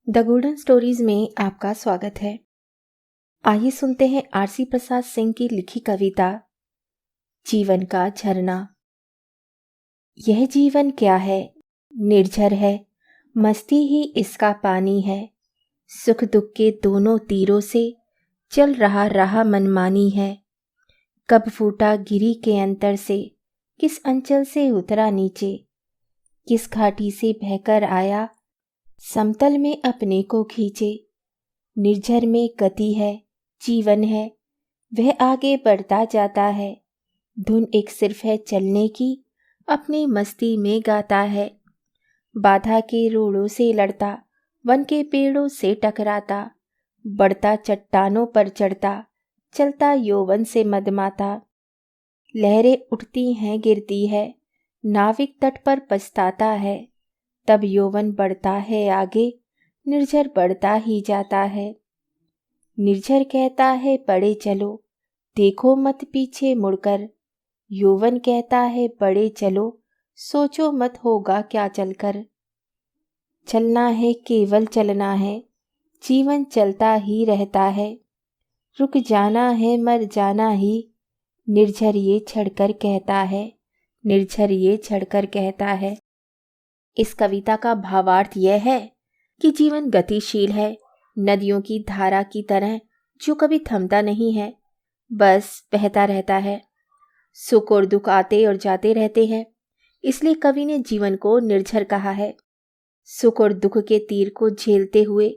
The golden stories में आपका स्वागत है। आइए सुनते हैं आरसी प्रसाद सिंह की लिखी कविता जीवन का झरना। यह जीवन क्या है, निर्झर है, मस्ती ही इसका पानी है। सुख दुख के दोनों तीरों से चल रहा राह मनमानी है। कब फूटा गिरी के अंतर से, किस अंचल से उतरा नीचे, किस घाटी से बहकर आया समतल में अपने को खींचे। निर्झर में गति है, जीवन है, वह आगे बढ़ता जाता है। धुन एक सिर्फ है चलने की, अपनी मस्ती में गाता है। बाधा के रोड़ों से लड़ता, वन के पेड़ों से टकराता, बढ़ता चट्टानों पर चढ़ता, चलता यौवन से मदमाता। लहरें उठती हैं गिरती है, नाविक तट पर पछताता है। तब यौवन बढ़ता है आगे, निर्झर बढ़ता ही जाता है। निर्झर कहता है बड़े चलो, देखो मत पीछे मुड़कर। यौवन कहता है बड़े चलो, सोचो मत होगा क्या चलकर। चलना है केवल चलना है, जीवन चलता ही रहता है। रुक जाना है मर जाना ही, निर्झर ये छड़कर कहता है, निर्झर ये छड़कर कहता है। इस कविता का भावार्थ यह है कि जीवन गतिशील है, नदियों की धारा की तरह जो कभी थमता नहीं है, बस बहता रहता है। सुख और दुख आते और जाते रहते हैं, इसलिए कवि ने जीवन को निर्झर कहा है। सुख और दुख के तीर को झेलते हुए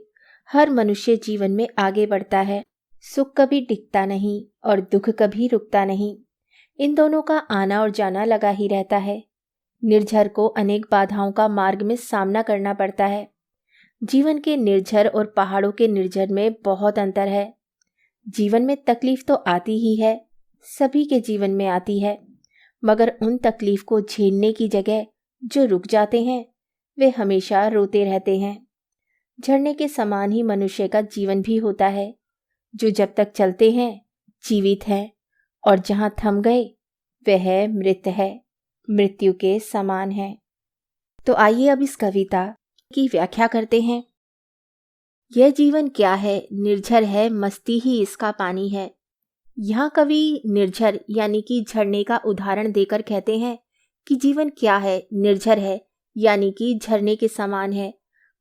हर मनुष्य जीवन में आगे बढ़ता है। सुख कभी टिकता नहीं और दुख कभी रुकता नहीं, इन दोनों का आना और जाना लगा ही रहता है। निर्झर को अनेक बाधाओं का मार्ग में सामना करना पड़ता है। जीवन के निर्झर और पहाड़ों के निर्झर में बहुत अंतर है। जीवन में तकलीफ तो आती ही है, सभी के जीवन में आती है, मगर उन तकलीफ को झेलने की जगह जो रुक जाते हैं वे हमेशा रोते रहते हैं। झरने के समान ही मनुष्य का जीवन भी होता है, जो जब तक चलते हैं जीवित हैं, और जहाँ थम गए वह मृत है, मृत्यु के समान है। तो आइए अब इस कविता की व्याख्या करते हैं। यह जीवन क्या है, निर्झर है, मस्ती ही इसका पानी है। यहाँ कवि निर्झर यानी कि झरने का उदाहरण देकर कहते हैं कि जीवन क्या है, निर्झर है यानी कि झरने के समान है,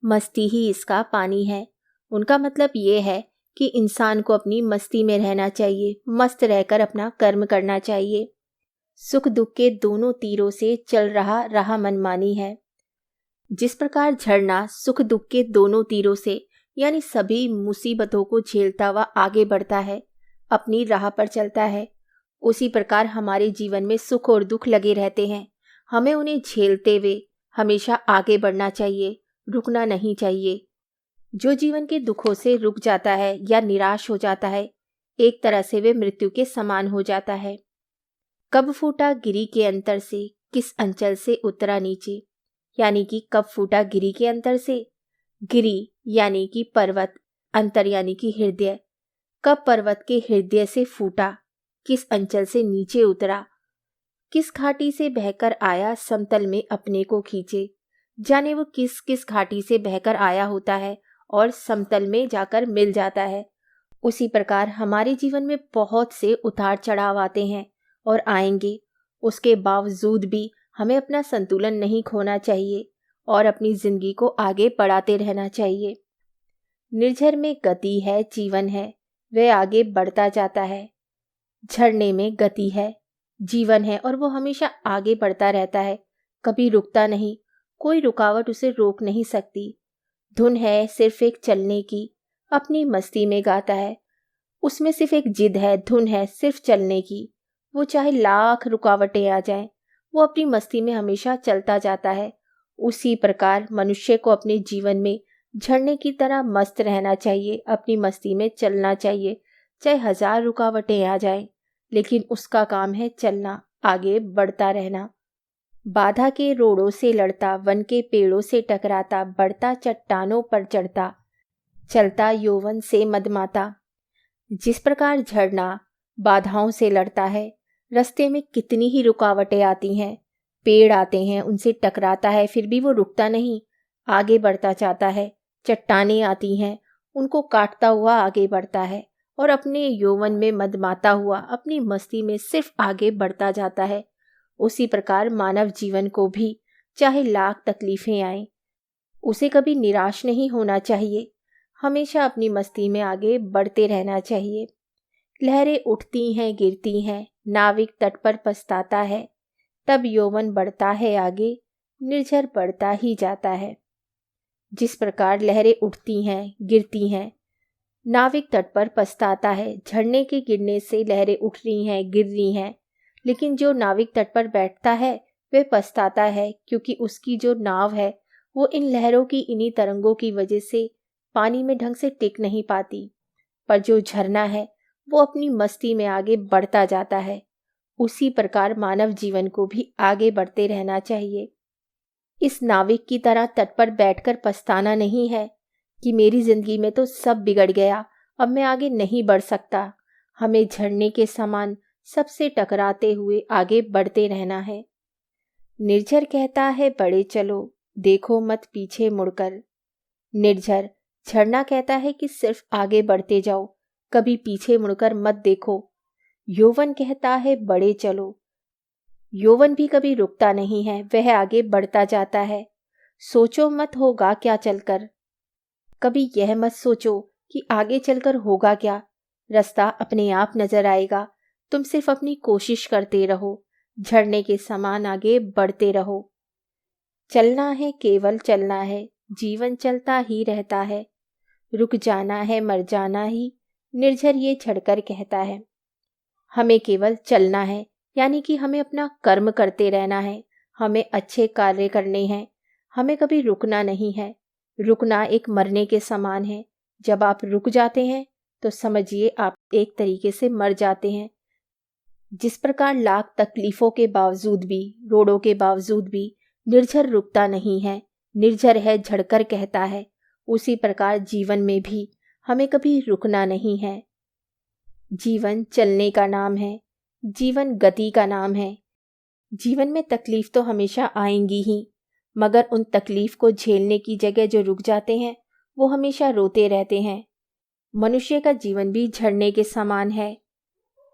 मस्ती ही इसका पानी है। उनका मतलब ये है कि इंसान को अपनी मस्ती में रहना चाहिए, मस्त रहकर अपना कर्म करना चाहिए। सुख दुख के दोनों तीरों से चल रहा राह मनमानी है। जिस प्रकार झरना सुख दुख के दोनों तीरों से यानी सभी मुसीबतों को झेलता हुआ आगे बढ़ता है, अपनी राह पर चलता है, उसी प्रकार हमारे जीवन में सुख और दुख लगे रहते हैं। हमें उन्हें झेलते हुए हमेशा आगे बढ़ना चाहिए, रुकना नहीं चाहिए। जो जीवन के दुखों से रुक जाता है या निराश हो जाता है, एक तरह से वे मृत्यु के समान हो जाता है। कब फूटा गिरी के अंतर से, किस अंचल से उतरा नीचे, यानी कि कब फूटा गिरी के अंतर से, गिरी यानी कि पर्वत, अंतर यानी कि हृदय। कब पर्वत के हृदय से फूटा, किस अंचल से नीचे उतरा, किस घाटी से बहकर आया समतल में अपने को खींचे। जाने वो किस किस घाटी से बहकर आया होता है और समतल में जाकर मिल जाता है। उसी प्रकार हमारे जीवन में बहुत से उतार चढ़ाव आते हैं और आएंगे, उसके बावजूद भी हमें अपना संतुलन नहीं खोना चाहिए और अपनी जिंदगी को आगे बढ़ाते रहना चाहिए। निर्झर में गति है, जीवन है, वह आगे बढ़ता जाता है। झरने में गति है, जीवन है, और वो हमेशा आगे बढ़ता रहता है, कभी रुकता नहीं, कोई रुकावट उसे रोक नहीं सकती। धुन है सिर्फ एक चलने की, अपनी मस्ती में गाता है, उसमें सिर्फ एक जिद है, धुन है सिर्फ चलने की। वो चाहे लाख रुकावटें आ जाएं, वो अपनी मस्ती में हमेशा चलता जाता है। उसी प्रकार मनुष्य को अपने जीवन में झरने की तरह मस्त रहना चाहिए, अपनी मस्ती में चलना चाहिए, चाहे 1000 रुकावटें आ जाएं, लेकिन उसका काम है चलना, आगे बढ़ता रहना। बाधा के रोड़ों से लड़ता, वन के पेड़ों से टकराता, बढ़ता चट्टानों पर चढ़ता, चलता यौवन से मदमाता। जिस प्रकार झरना बाधाओं से लड़ता है, रास्ते में कितनी ही रुकावटें आती हैं, पेड़ आते हैं, उनसे टकराता है, फिर भी वो रुकता नहीं, आगे बढ़ता जाता है, चट्टानें आती हैं, उनको काटता हुआ आगे बढ़ता है और अपने यौवन में मदमाता हुआ अपनी मस्ती में सिर्फ आगे बढ़ता जाता है। उसी प्रकार मानव जीवन को भी चाहे लाख तकलीफें आएं, उसे कभी निराश नहीं होना चाहिए। हमेशा अपनी मस्ती में आगे बढ़ते रहना चाहिए। लहरें उठती हैं, गिरती हैं, नाविक तट पर पछताता है, तब यौवन बढ़ता है आगे, निर्झर बढ़ता ही जाता है। जिस प्रकार लहरें उठती हैं, गिरती हैं, नाविक तट पर पछताता है। झरने के गिरने से लहरें उठ रही हैं, गिर रही हैं, लेकिन जो नाविक तट पर बैठता है वह पछताता है, क्योंकि उसकी जो नाव है वो इन लहरों की, इन्हीं तरंगों की वजह से पानी में ढंग से टिक नहीं पाती। पर जो झरना है वो अपनी मस्ती में आगे बढ़ता जाता है। उसी प्रकार मानव जीवन को भी आगे बढ़ते रहना चाहिए। इस नाविक की तरह तट पर बैठकर पछताना नहीं है कि मेरी जिंदगी में तो सब बिगड़ गया, अब मैं आगे नहीं बढ़ सकता। हमें झरने के समान सबसे टकराते हुए आगे बढ़ते रहना है। निर्झर कहता है बढ़े चलो, देखो मत पीछे मुड़कर। निर्झर, झरना कहता है कि सिर्फ आगे बढ़ते जाओ, कभी पीछे मुड़कर मत देखो। यौवन कहता है बढ़े चलो, यौवन भी कभी रुकता नहीं है, वह आगे बढ़ता जाता है। सोचो मत होगा क्या चलकर, कभी यह मत सोचो कि आगे चलकर होगा क्या, रास्ता अपने आप नजर आएगा। तुम सिर्फ अपनी कोशिश करते रहो, झरने के समान आगे बढ़ते रहो। चलना है, केवल चलना है, जीवन चलता ही रहता है। रुक जाना है, मर जाना ही, निर्झर ये छड़कर कहता है। हमें केवल चलना है, यानी कि हमें अपना कर्म करते रहना है, हमें अच्छे कार्य करने हैं, हमें कभी रुकना नहीं है। रुकना एक मरने के समान है। जब आप रुक जाते हैं तो समझिए आप एक तरीके से मर जाते हैं। जिस प्रकार लाख तकलीफों के बावजूद भी, रोड़ों के बावजूद भी निर्झर रुकता नहीं है, निर्झर है झड़कर कहता है, उसी प्रकार जीवन में भी हमें कभी रुकना नहीं है। जीवन चलने का नाम है, जीवन गति का नाम है। जीवन में तकलीफ तो हमेशा आएंगी ही, मगर उन तकलीफ को झेलने की जगह जो रुक जाते हैं वो हमेशा रोते रहते हैं। मनुष्य का जीवन भी झरने के समान है।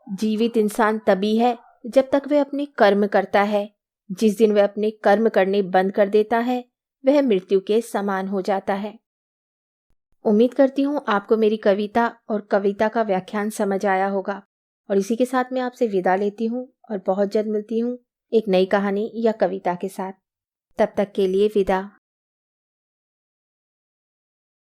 जीवित इंसान तभी है जब तक वह अपने कर्म करता है। जिस दिन वह अपने कर्म करने बंद कर देता है वह मृत्यु के समान हो जाता है। उम्मीद करती हूँ आपको मेरी कविता और कविता का व्याख्यान समझ आया होगा, और इसी के साथ मैं आपसे विदा लेती हूँ और बहुत जल्द मिलती हूँ एक नई कहानी या कविता के साथ। तब तक के लिए विदा।